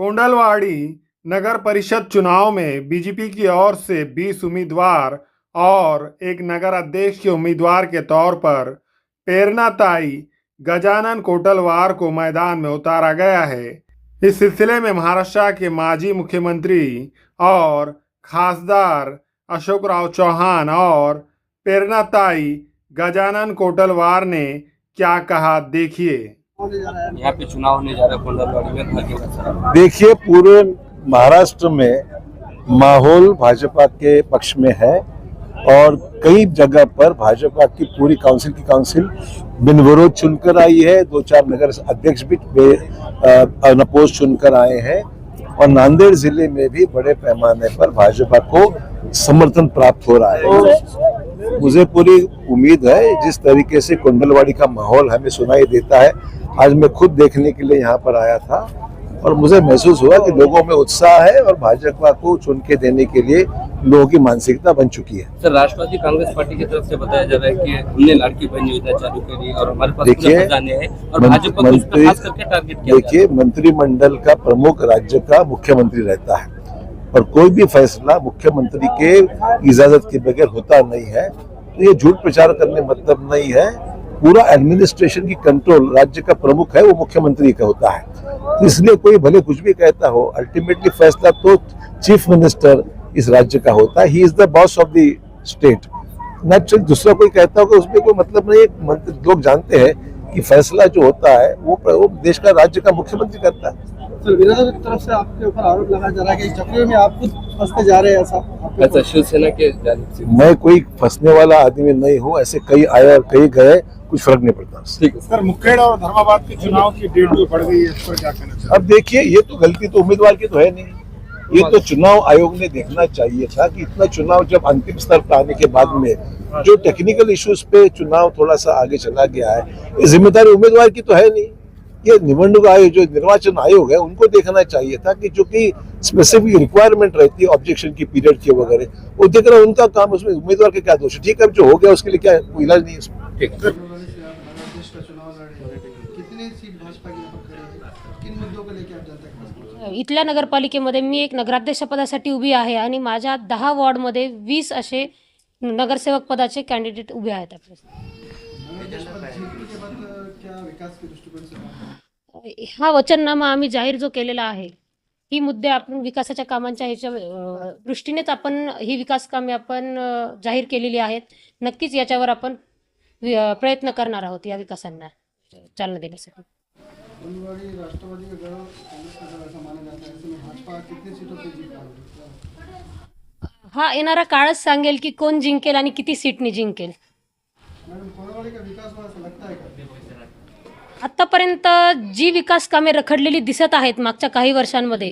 कोंडलवाड़ी नगर परिषद चुनाव में बीजेपी की ओर से 20 उम्मीदवार और एक नगर अध्यक्ष के उम्मीदवार के तौर पर प्रेरणाताई गजानन कोटलवार को मैदान में उतारा गया है। इस सिलसिले में महाराष्ट्र के माजी मुख्यमंत्री और खासदार अशोकराव चौहान और प्रेरणाताई गजानन कोटलवार ने क्या कहा, देखिए। यहाँ पे चुनाव होने जा रहा है कोंडलवाड़ी में, भाग्य का सवाल। देखिए, पूरे महाराष्ट्र में माहौल भाजपा के पक्ष में है और कई जगह पर भाजपा की पूरी काउंसिल बिन विरोध चुनकर आई है। 2-4 नगर अध्यक्ष भी अनपोज चुनकर आए हैं और नांदेड़ जिले में भी बड़े पैमाने पर भाजपा को समर्थन प्राप्त हो रहा है। मुझे पूरी उम्मीद है जिस तरीके से कोंडलवाड़ी का माहौल हमें सुनाई देता है, आज मैं खुद देखने के लिए यहाँ पर आया था और मुझे महसूस हुआ कि लोगों में उत्साह है और भाजपा को चुन के देने के लिए लोगों की मानसिकता बन चुकी है। सर, राष्ट्रवादी कांग्रेस पार्टी की तरफ से बताया जा रहा है कि हमने लाड़की बहन योजना चालू करी और हमारे पास खजाने हैं और भाजपा को उसका खास करके टारगेट किया। देखिए, मंत्रिमंडल का प्रमुख राज्य का मुख्यमंत्री रहता है और कोई भी फैसला मुख्यमंत्री के इजाजत के बगैर होता नहीं है, तो ये झूठ प्रचार करने मतलब नहीं है। पूरा एडमिनिस्ट्रेशन की कंट्रोल राज्य का प्रमुख है, वो मुख्यमंत्री का होता है। तो इसलिए कोई भले कुछ भी कहता हो, अल्टीमेटली फैसला तो चीफ मिनिस्टर इस राज्य का होता है। He is the boss of the state. Natural दूसरा कोई कहता होगा उसमें कोई मतलब नहीं है। लोग जानते हैं कि फैसला जो होता है वो देश का राज्य का मुख्यमंत्री करता है। सर, विरोधी की तरफ से आपके ऊपर आरोप लगाया जा रहा है कि चक्कर में आप खुद फंसते जा रहे हैं, ऐसा शिवसेना के जानिब से। मैं कोई फंसने वाला आदमी नहीं हूँ, ऐसे कई आए और कई गए, कुछ फर्क नहीं पड़ता। ठीक है सर, मुखेड़ और धर्माबाद के चुनाव की डेट जो बढ़ गई है, इस पर क्या कहना चाहिए? अब देखिए, ये तो गलती तो उम्मीदवार की तो है नहीं, ये तो चुनाव आयोग ने देखना चाहिए था कि इतना चुनाव जब अंतिम स्तर पर आने के बाद में जो टेक्निकल इश्यूज पे चुनाव थोड़ा सा आगे चला गया है, ये जिम्मेदारी उम्मीदवार की तो है नहीं। ये निबंधक आयोग जो निर्वाचन आयोग है उनको देखना चाहिए था कि जो कि स्पेसिफिक रिक्वायरमेंट रहती है ऑब्जेक्शन की पीरियड की वगैरह, वो देख रहा है उनका काम, उसमें उम्मीदवार के क्या दोष है। ठीक है, जो हो गया उसके लिए क्या कोई इलाज नहीं है इसमें। ठीक है। कितनी सीट भाजपा की यहाँ पर खड़ी है, किन मुद्दों को लेकर आप जनता के इथल्या नगरपालिकेमध्ये मी एक नगराध्यक्ष पदासाठी उभी आहे आणि माझ्या 10 वॉर्डमध्ये 20 असे नगरसेवक पदाचे कॅन्डिडेट उभे आहेत आपले। क्या विकास के दृष्टिकोन से हा वचननामा आम्ही जाहीर जो केलेला आहे, ही मुद्दे आपण विकासाच्या कामांच्या ह्याच्या दृष्टीनेच आपण ही विकास कामे आपण जाहीर केलेली आहेत। नक्कीच याच्यावर आपण प्रयत्न करणार आहोत या विकासांना चालना देण्यासाठी। कोंडलवाड़ी राष्ट्रवादी का गढ़ कांग्रेस का गढ़ ऐसा माना जाता है, इसमें भाजपा कितनी सीटों पे जीत पाएगी? हा येणारा काळच सांगेल की कोण जिंकेल आणि किती सीटनी जिंकेल। मैडम, कोंडलवाड़ी का विकास हुआ ऐसा लगता है क्या? आत्तापर्यंत जी विकास कामे रखडलेली दिसत आहेत मागच्या काही वर्षांमध्ये,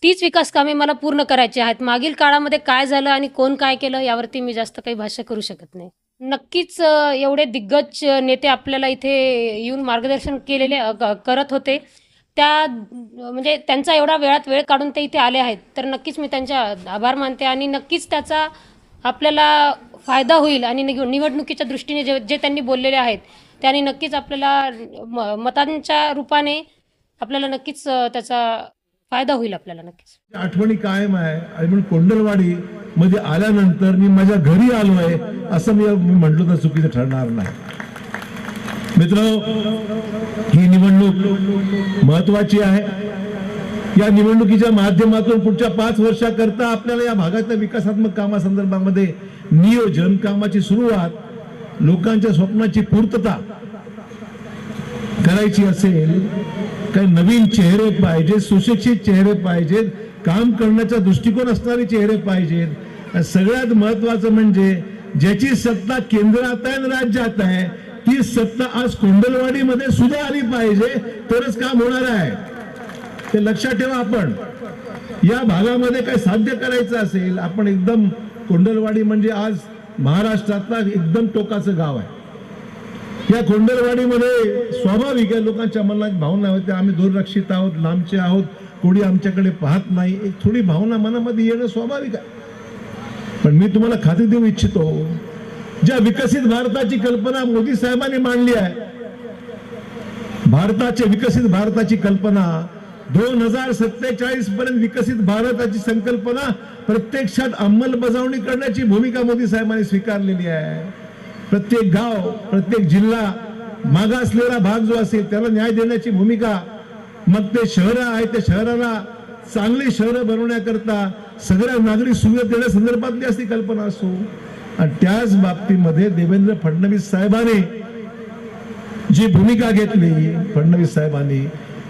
तीच विकास कामे मला पूर्ण करायची आहेत। मागील काळामध्ये काय झालं आणि कोण काय केलं यावरती मी जास्त काही भाष्य करू शकत नाही। नक्कीच एवढे दिग्गज नेते आपल्याला इथे येऊन मार्गदर्शन केलेले करत होते, त्या म्हणजे त्यांचा एवढा वेळात वेळ काढून ते इथे आले आहेत, तर नक्कीच मी त्यांचा आभार मानते आणि नक्कीच त्याचा आपल्याला फायदा होईल आणि निवडणुकीच्या दृष्टीने जे त्यांनी बोललेले आहेत त्याने नक्कीच आपल्याला मतांच्या रूपाने आपल्याला नक्कीच त्याचा फायदा होईल आपल्याला नक्कीच। आठवणी कायम आहे आणि म्हणून कोंडलवाडी मध्ये आल्यानंतर मी माझ्या घरी आलोय असं मी म्हटलं तर चुकीचं ठरणार नाही। मित्रांनो, ही निवडणूक महत्वाची आहे। या निवडणुकीच्या माध्यमातून पुढच्या 5 वर्षाकरता आपल्याला या भागातल्या विकासात्मक कामासंदर्भामध्ये नियोजन, कामाची सुरुवात, लोकांच्या स्वप्नाची पूर्तता करायची असेल, काही नवीन चेहरे पाहिजेत, सुशिक्षित चेहरे पाहिजेत, काम करण्याचा दृष्टिकोन असणारे चेहरे पाहिजेत। सगळ्यात महत्वाचं म्हणजे ज्याची सत्ता केंद्रात आहे आणि राज्यात आहे ती सत्ता आज कोंडलवाडीमध्ये सुद्धा आली पाहिजे, तरच काम होणार आहे। ते लक्षात ठेवा। आपण या भागामध्ये काय साध्य करायचं असेल, आपण एकदम कोंडलवाडी म्हणजे आज महाराष्ट्रातला एकदम टोकाचं गाव आहे। या कोंडलवाडीमध्ये स्वाभाविक आहे लोकांच्या मनात भावना होते, आम्ही दुर्रक्षित आहोत, लांबचे आहोत, कोणी आमच्याकडे पाहत नाही, एक थोडी भावना मनामध्ये येणं स्वाभाविक आहे। पण मी तुम्हाला खात्री देऊ इच्छितो, ज्या विकसित भारताची कल्पना मोदी साहेबांनी मांडली आहे, विकसित भारताची कल्पना 2047 पर्यंत विकसित भारताची संकल्पना प्रत्यक्षात अंमलबजावणी करण्याची भूमिका मोदी साहेबांनी स्वीकारलेली आहे. प्रत्येक गाव, प्रत्येक जिल्हा, मागासलेला भाग जो असेल त्याला न्याय देण्याची भूमिका, मग ते शहरं आहे त्या शहराला चांगली शहरं बनवण्याकरता सगळ्या नागरी सुविधा देण्यासंदर्भातली असती कल्पना असो. आणि त्याच बाबतीमध्ये देवेंद्र फडणवीस साहेबांनी जी भूमिका घेतली, फडणवीस साहेबांनी,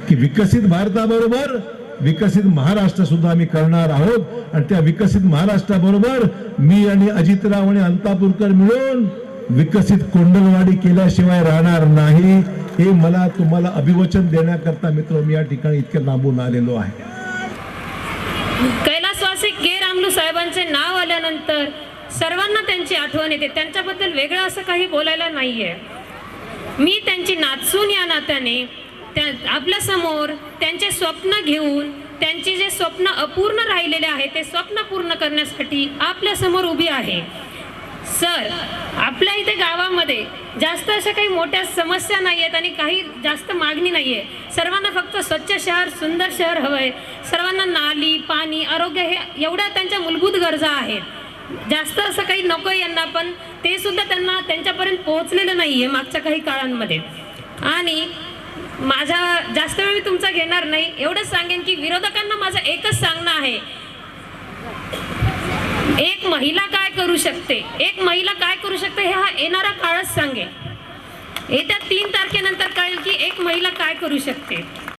की विकसित भारताबरोबर विकसित महाराष्ट्र सुद्धा आम्ही करणार आहोत आणि त्या विकसित महाराष्ट्राबरोबर मी आणि अजितराव आणि अंतापूरकर मिळून विकसित कोंडलवाडी केल्याशिवाय राहणार नाही, हे मला तुम्हाला अभिवचन देण्याकरता मित्र मी या ठिकाणी इतके लांबून आलेलो आहे. कैलासवासी के रामलू साहेबांचे नाव आल्यानंतर सर्वांना त्यांची आठवण येते. त्यांच्याबद्दल वेगळं असं काही बोलायला नाहीये. मी त्यांची नातसून या नात्याने आपल्या समोर त्यांचे स्वप्न घेऊन, त्यांची जे स्वप्न अपूर्ण राहिलेले आहे ते स्वप्न पूर्ण करण्यासाठी आपल्या समोर उभी आहे. सर, आपल्या इथे गावामध्ये जास्त अशा काही मोठ्या समस्या नाही आहेत आणि काही जास्त मागणी नाही आहे. सर्वांना फक्त स्वच्छ शहर, सुंदर शहर हवं आहे. सर्वांना नाली, पाणी, आरोग्य हे एवढ्या त्यांच्या मूलभूत गरजा आहेत. जास्त असं काही नको आहे यांना, पण ते सुद्धा त्यांना त्यांच्यापर्यंत पोहोचलेलं नाही आहे मागच्या काही काळांमध्ये. आणि माझा जास्त वेळ मी तुमचा घेणार नाही, एवढंच सांगेन की विरोधकांना माझं एकच सांगणं आहे, एक महिला काय करू शकते, एक महिला काय करू शकते हे हा येणारा काळच सांगेल. येत्या 3 तारखेनंतर कळेल की एक महिला काय करू शकते.